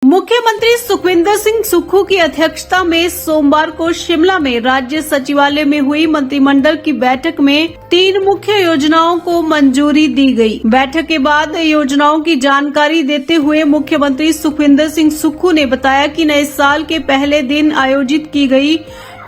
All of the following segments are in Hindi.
मुख्यमंत्री सुखविंदर सिंह सुक्खू की अध्यक्षता में सोमवार को शिमला में राज्य सचिवालय में हुई मंत्रिमंडल की बैठक में 3 मुख्य योजनाओं को मंजूरी दी गई। बैठक के बाद योजनाओं की जानकारी देते हुए मुख्यमंत्री सुखविंदर सिंह सुक्खू ने बताया कि नए साल के पहले दिन आयोजित की गई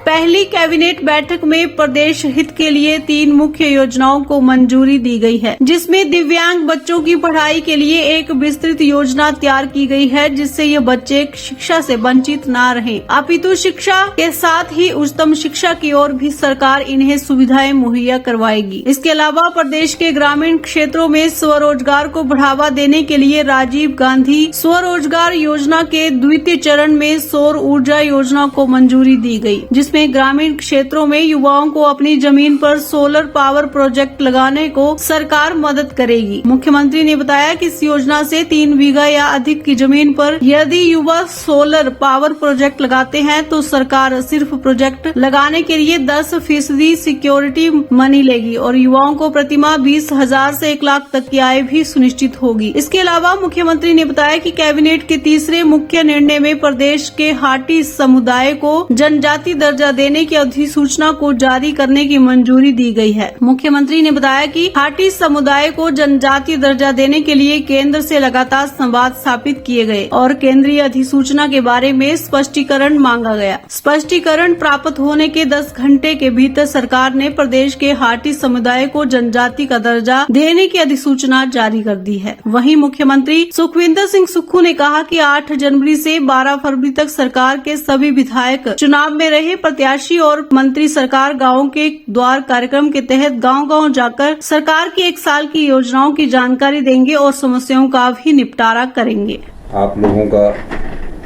पहली कैबिनेट बैठक में प्रदेश हित के लिए 3 मुख्य योजनाओं को मंजूरी दी गई है, जिसमें दिव्यांग बच्चों की पढ़ाई के लिए एक विस्तृत योजना तैयार की गई है, जिससे ये बच्चे शिक्षा से वंचित न रहें, अपितु शिक्षा के साथ ही उच्चतम शिक्षा की ओर भी सरकार इन्हें सुविधाएं मुहैया करवाएगी। इसके अलावा प्रदेश के ग्रामीण क्षेत्रों में स्वरोजगार को बढ़ावा देने के लिए राजीव गांधी स्वरोजगार योजना के द्वितीय चरण में सौर ऊर्जा योजना को मंजूरी दी गई, जिसमें ग्रामीण क्षेत्रों में युवाओं को अपनी जमीन पर सोलर पावर प्रोजेक्ट लगाने को सरकार मदद करेगी। मुख्यमंत्री ने बताया कि इस योजना से 3 बीघा या अधिक की जमीन पर यदि युवा सोलर पावर प्रोजेक्ट लगाते हैं तो सरकार सिर्फ प्रोजेक्ट लगाने के लिए 10% सिक्योरिटी मनी लेगी और युवाओं को प्रतिमाह 20,000 से 1 लाख तक की आय भी सुनिश्चित होगी। इसके अलावा मुख्यमंत्री ने बताया कि कैबिनेट के तीसरे मुख्य निर्णय में प्रदेश के हाटी समुदाय को जनजाति दर्जा देने की अधिसूचना को जारी करने की मंजूरी दी गई है। मुख्यमंत्री ने बताया कि हाटी समुदाय को जनजातीय दर्जा देने के लिए केंद्र से लगातार संवाद स्थापित किए गए और केंद्रीय अधिसूचना के बारे में स्पष्टीकरण मांगा गया। स्पष्टीकरण प्राप्त होने के 10 घंटे के भीतर सरकार ने प्रदेश के हाटी समुदाय को जनजाति का दर्जा देने की अधिसूचना जारी कर दी है। वहीं मुख्यमंत्री सुखविंदर सिंह सुक्खू ने कहा कि 8 जनवरी से 12 फरवरी तक सरकार के सभी विधायक चुनाव में रहे प्रत्याशी और मंत्री सरकार गाँव के द्वार कार्यक्रम के तहत गांव-गांव जाकर सरकार की 1 साल की योजनाओं की जानकारी देंगे और समस्याओं का भी निपटारा करेंगे। आप लोगों का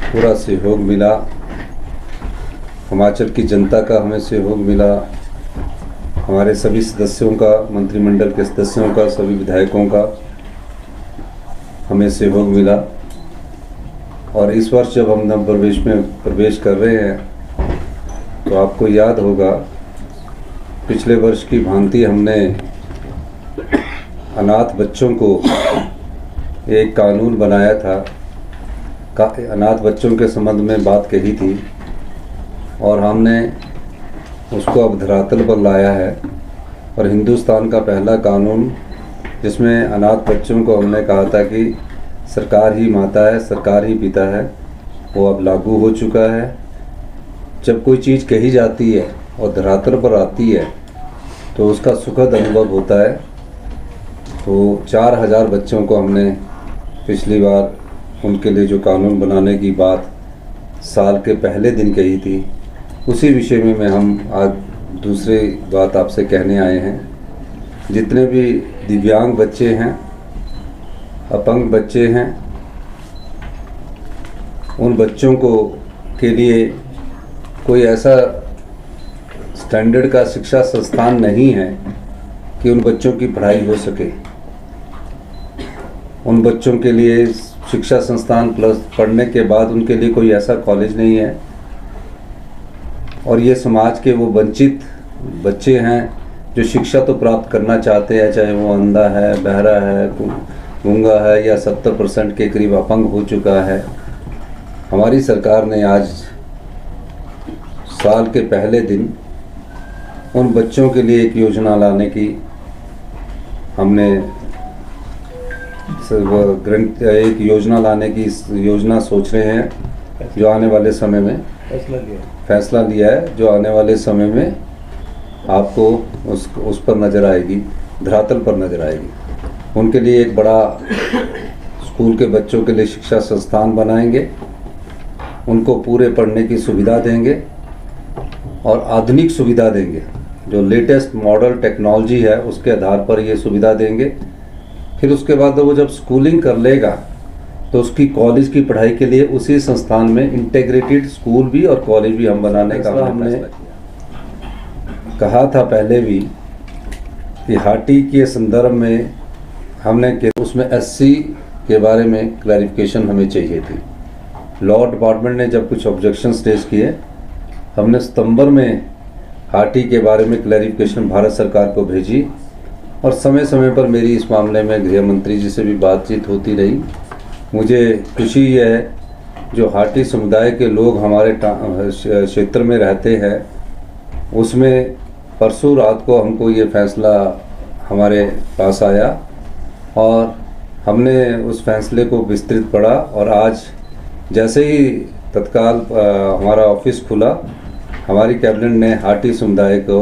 पूरा सहयोग मिला, हिमाचल की जनता का हमें सहयोग मिला, हमारे सभी सदस्यों का, मंत्रिमंडल के सदस्यों का, सभी विधायकों का हमें सहयोग मिला। और इस वर्ष जब हम नवप्रवेश में प्रवेश कर रहे हैं तो आपको याद होगा पिछले वर्ष की भांति हमने अनाथ बच्चों को एक कानून बनाया था, अनाथ बच्चों के संबंध में बात कही थी और हमने उसको अब धरातल पर लाया है। और हिंदुस्तान का पहला कानून जिसमें अनाथ बच्चों को हमने कहा था कि सरकार ही माता है, सरकार ही पिता है, वो अब लागू हो चुका है। जब कोई चीज़ कही जाती है और धरातल पर आती है तो उसका सुखद अनुभव होता है। तो 4000 बच्चों को हमने पिछली बार उनके लिए जो कानून बनाने की बात साल के पहले दिन कही थी, उसी विषय में हम आज दूसरी बात आपसे कहने आए हैं। जितने भी दिव्यांग बच्चे हैं, अपंग बच्चे हैं, उन बच्चों को के लिए कोई ऐसा स्टैंडर्ड का शिक्षा संस्थान नहीं है कि उन बच्चों की पढ़ाई हो सके। उन बच्चों के लिए शिक्षा संस्थान प्लस पढ़ने के बाद उनके लिए कोई ऐसा कॉलेज नहीं है। और ये समाज के वो वंचित बच्चे हैं जो शिक्षा तो प्राप्त करना चाहते हैं, चाहे वो अंधा है, बहरा है, गूंगा है या 70% के करीब अपंग हो चुका है। हमारी सरकार ने आज साल के पहले दिन उन बच्चों के लिए एक योजना लाने की हमने एक योजना लाने की योजना सोच रहे हैं, जो आने वाले समय में फैसला लिया है, जो आने वाले समय में आपको उस पर नज़र आएगी, धरातल पर नज़र आएगी। उनके लिए एक बड़ा स्कूल के बच्चों के लिए शिक्षा संस्थान बनाएंगे, उनको पूरे पढ़ने की सुविधा देंगे और आधुनिक सुविधा देंगे। जो लेटेस्ट मॉडल टेक्नोलॉजी है उसके आधार पर ये सुविधा देंगे। फिर उसके बाद वो जब स्कूलिंग कर लेगा तो उसकी कॉलेज की पढ़ाई के लिए उसी संस्थान में इंटीग्रेटेड स्कूल भी और कॉलेज भी हम बनाने का हमने कहा था पहले भी कि हाटी के संदर्भ में हमने उसमें SC के बारे में क्लैरिफिकेशन हमें चाहिए थी। लॉ डिपार्टमेंट ने जब कुछ ऑब्जेक्शंस रेज किए, हमने सितंबर में हाटी के बारे में क्लैरिफिकेशन भारत सरकार को भेजी और समय समय पर मेरी इस मामले में गृह मंत्री जी से भी बातचीत होती रही। मुझे खुशी है जो हाटी समुदाय के लोग हमारे क्षेत्र में रहते हैं, उसमें परसों रात को हमको ये फैसला हमारे पास आया और हमने उस फैसले को विस्तृत पढ़ा और आज जैसे ही तत्काल हमारा ऑफिस खुला, हमारी कैबिनेट ने हाटी समुदाय को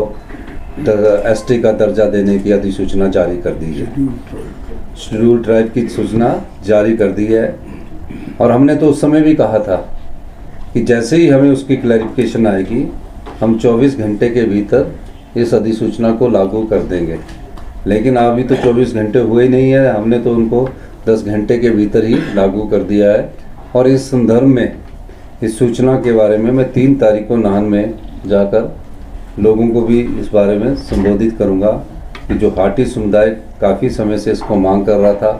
एसटी का दर्जा देने की अधिसूचना जारी कर दी है। शेड्यूल ट्राइब की सूचना जारी कर दी है और हमने तो उस समय भी कहा था कि जैसे ही हमें उसकी क्लैरिफिकेशन आएगी हम 24 घंटे के भीतर इस अधिसूचना को लागू कर देंगे। लेकिन अभी तो 24 घंटे हुए ही नहीं है, हमने तो उनको 10 घंटे के भीतर ही लागू कर दिया है। और इस संदर्भ में इस सूचना के बारे में मैं 3 तारीख को नाहन में जाकर लोगों को भी इस बारे में संबोधित करूंगा कि जो हाटी समुदाय काफ़ी समय से इसको मांग कर रहा था,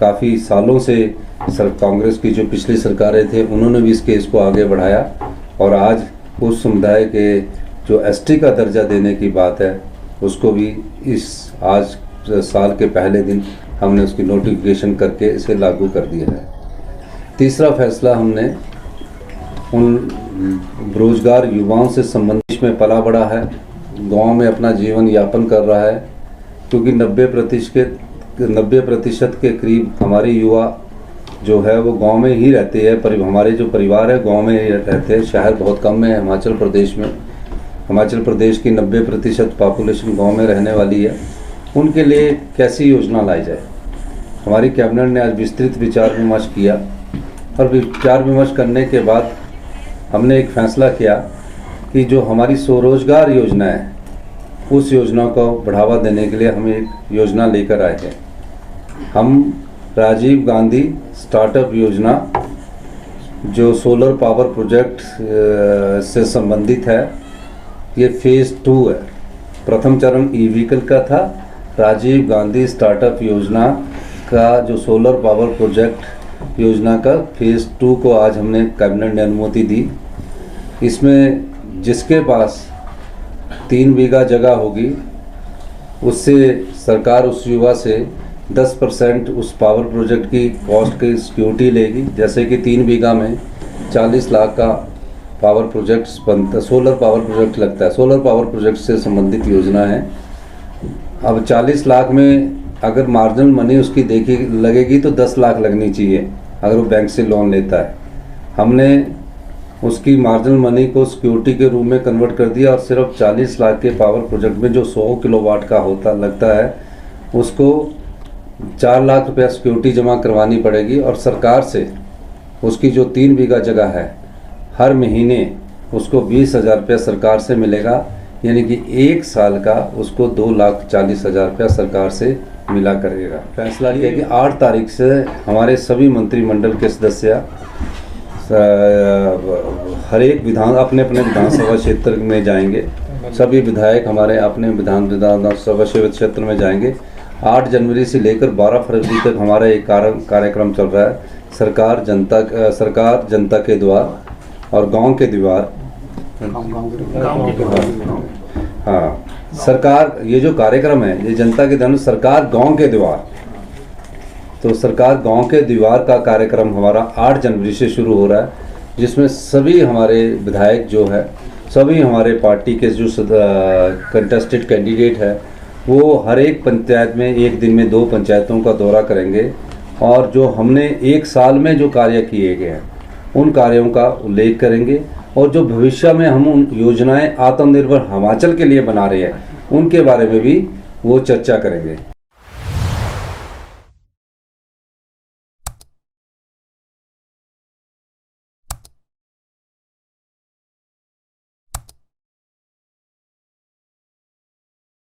काफ़ी सालों से कांग्रेस की जो पिछली सरकारें थे उन्होंने भी इस केस को आगे बढ़ाया और आज उस समुदाय के जो एसटी का दर्जा देने की बात है उसको भी इस आज साल के पहले दिन हमने उसकी नोटिफिकेशन करके इसे लागू कर दिया है। तीसरा फैसला हमने उन बेरोजगार युवाओं से संबंधित में पला बड़ा है, गांव में अपना जीवन यापन कर रहा है, क्योंकि 90% के करीब हमारे युवा जो है वो गांव में ही रहते हैं। पर हमारे जो परिवार है गांव में ही रहते हैं, शहर बहुत कम है हिमाचल प्रदेश में। हिमाचल प्रदेश की 90% पॉपुलेशन गांव में रहने वाली है। उनके लिए कैसी योजना लाई जाए, हमारी कैबिनेट ने आज विस्तृत विचार विमर्श किया और विचार विमर्श करने के बाद हमने एक फैसला किया कि जो हमारी स्वरोजगार योजना है उस योजना को बढ़ावा देने के लिए हम एक योजना लेकर आए हैं। हम राजीव गांधी स्टार्टअप योजना जो सोलर पावर प्रोजेक्ट से संबंधित है, ये फेज़ 2 है। प्रथम चरण ई व्हीकल का था। राजीव गांधी स्टार्टअप योजना का जो सोलर पावर प्रोजेक्ट योजना का फेज़ 2 को आज हमने कैबिनेट ने अनुमति दी। इसमें जिसके पास 3 बीघा जगह होगी उससे सरकार उस युवा से 10% उस पावर प्रोजेक्ट की कॉस्ट की सिक्योरिटी लेगी। जैसे कि 3 बीघा में 40 लाख का पावर प्रोजेक्ट्स बनता, सोलर पावर प्रोजेक्ट लगता है। सोलर पावर प्रोजेक्ट से संबंधित योजना है। अब 40 लाख में अगर मार्जिनल मनी उसकी देखी लगेगी तो 10 लाख लगनी चाहिए अगर वो बैंक से लोन लेता है। हमने उसकी मार्जिनल मनी को सिक्योरिटी के रूप में कन्वर्ट कर दिया और सिर्फ 40 लाख के पावर प्रोजेक्ट में जो 100 किलोवाट का लगता है उसको 4 लाख रुपया सिक्योरिटी जमा करवानी पड़ेगी और सरकार से उसकी जो 3 बीघा जगह है हर महीने उसको 20,000 रुपया सरकार से मिलेगा, यानी कि 1 साल का उसको 2,40,000 रुपया सरकार से मिला करेगा। फैसला ये है कि 8 तारीख से हमारे सभी मंत्रिमंडल के सदस्य हर एक अपने अपने विधानसभा क्षेत्र में जाएंगे। सभी विधायक हमारे अपने विधानसभा क्षेत्र में जाएंगे। 8 जनवरी से लेकर 12 फरवरी तक हमारा एक कार्यक्रम चल रहा है, सरकार जनता के द्वार और गांव के द्वार। हाँ, सरकार ये जो कार्यक्रम है ये जनता के द्वार, सरकार गांव के द्वार। तो सरकार गांव के द्वार का कार्यक्रम हमारा 8 जनवरी से शुरू हो रहा है, जिसमें सभी हमारे विधायक जो है, सभी हमारे पार्टी के जो कंटेस्टेड कैंडिडेट है वो हर एक पंचायत में एक दिन में 2 पंचायतों का दौरा करेंगे और जो हमने 1 साल में जो कार्य किए गए हैं उन कार्यों का उल्लेख करेंगे और जो भविष्य में हम उन योजनाएं आत्मनिर्भर हिमाचल के लिए बना रहे हैं उनके बारे में भी वो चर्चा करेंगे।